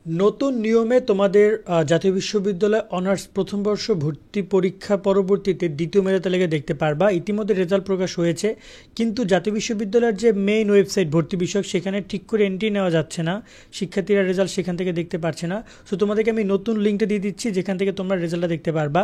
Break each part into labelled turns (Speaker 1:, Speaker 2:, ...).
Speaker 1: নতুন নিয়মে তোমাদের জাতীয় বিশ্ববিদ্যালয় অনার্স প্রথম বর্ষ ভর্তি পরীক্ষা পরবর্তীতে দ্বিতীয় মেধা তালিকা দেখতে পারবা। ইতিমধ্যে রেজাল্ট প্রকাশ হয়েছে, কিন্তু জাতীয় বিশ্ববিদ্যালয়ের যে মেইন ওয়েবসাইট ভর্তি বিষয়ক সেখানে ঠিক করে এন্ট্রি নেওয়া যাচ্ছে না, শিক্ষার্থীরা রেজাল্ট সেখান থেকে দেখতে পারছে না। সো তোমাদেরকে আমি নতুন লিঙ্কটা দিয়ে দিচ্ছি, যেখান থেকে তোমরা রেজাল্টটা দেখতে পারবা।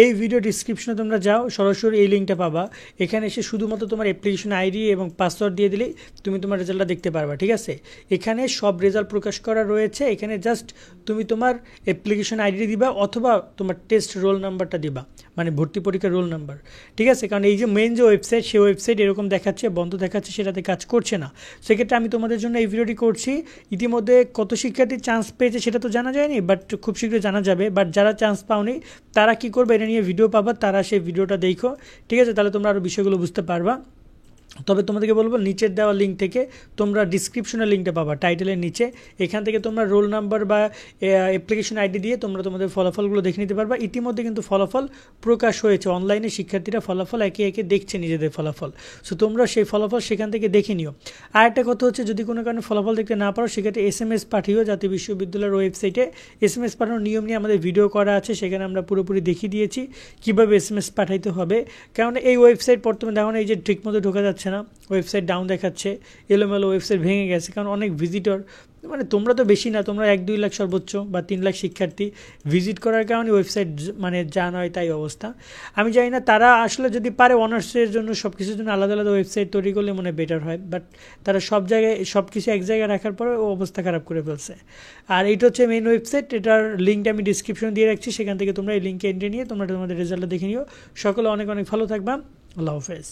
Speaker 1: এই ভিডিও ডিসক্রিপশনে তোমরা যাও, সরাসরি এই লিঙ্কটা পাবা। এখানে এসে শুধুমাত্র তোমার অ্যাপ্লিকেশন আইডি এবং পাসওয়ার্ড দিয়ে দিলেই তুমি তোমার রেজাল্টটা দেখতে পারবা। ঠিক আছে, এখানে সব রেজাল্ট প্রকাশ করা রয়েছে। এখানে জাস্ট তুমি তোমার অ্যাপ্লিকেশন আইডি দিবা অথবা তোমার টেস্ট রোল নাম্বারটা দিবা, মানে ভর্তি পরীক্ষার রোল নাম্বার। ঠিক আছে, কারণ এই যে মেইন যে ওয়েবসাইট, সেই ওয়েবসাইট এরকম দেখাচ্ছে, বন্ধ দেখাচ্ছে, সেটাতে কাজ করছে না। সেক্ষেত্রে আমি তোমাদের জন্য এই ভিডিওটি করছি। ইতিমধ্যে কত শিক্ষার্থী চান্স পেয়েছে সেটা তো জানা যায়নি, বাট খুব শীঘ্রই জানা যাবে। বাট যারা চান্স পাওনি তারা কি করবে, এটা নিয়ে ভিডিও পাবা, তারা সেই ভিডিওটা দেখো। ঠিক আছে, তাহলে তোমরা আরও বিষয়গুলো বুঝতে পারবা। তবে তোমাদেরকে বলবো, নিচের দেওয়া লিঙ্ক থেকে তোমরা ডিসক্রিপশনের লিঙ্কটা পাবা টাইটেলের নিচে। এখান থেকে তোমরা রোল নাম্বার বা অ্যাপ্লিকেশন আইডি দিয়ে তোমরা তোমাদের ফলাফলগুলো দেখে নিতে পারবা। ইতিমধ্যে কিন্তু ফলাফল প্রকাশ হয়েছে, অনলাইনে শিক্ষার্থীরা ফলাফল একে একে দেখছে নিজেদের ফলাফল। সো তোমরা সেই ফলাফল সেখান থেকে দেখে নিও। আর একটা কথা হচ্ছে, যদি কোনো কারণে ফলাফল দেখতে না পারো সেক্ষেত্রে SMS পাঠিও জাতীয় বিশ্ববিদ্যালয়ের ওয়েবসাইটে। SMS পাঠানোর নিয়ম নিয়ে আমাদের ভিডিও করা আছে, সেখানে আমরা পুরোপুরি দেখিয়ে দিয়েছি কীভাবে SMS পাঠাইতে হবে। কারণ এই ওয়েবসাইট বর্তমানে দেখো না, এই যে ঠিকমতো ঢোকা যাচ্ছে না, ওয়েবসাইট ডাউন দেখাচ্ছে, এলোমেলো ওয়েবসাইট ভেঙে গেছে, কারণ অনেক ভিজিটর, মানে তোমরা তো বেশি না, তোমরা 1-2 লাখ সর্বোচ্চ বা 3 লাখ শিক্ষার্থী ভিজিট করার কারণে ওয়েবসাইট মানে যা নয় তাই অবস্থা। আমি জানি না, তারা আসলে যদি পারে অনার্সের জন্য সব কিছুর জন্য আলাদা আলাদা ওয়েবসাইট তৈরি করলে মনে বেটার হয়, বাট তারা সব জায়গায় সব কিছু এক জায়গায় রাখার পরে ও অবস্থা খারাপ করে ফেলছে। আর এইটা হচ্ছে মেইন ওয়েবসাইট, এটার লিঙ্কটা আমি ডিসক্রিপশনে দিয়ে রাখছি, সেখান থেকে তোমরা এই লিঙ্কে এন্ট্রি নিয়ে তোমরা তোমাদের রেজাল্টটা দেখে নিও। সকলে অনেক অনেক ভালো থাকবা। আল্লাহ হাফেজ।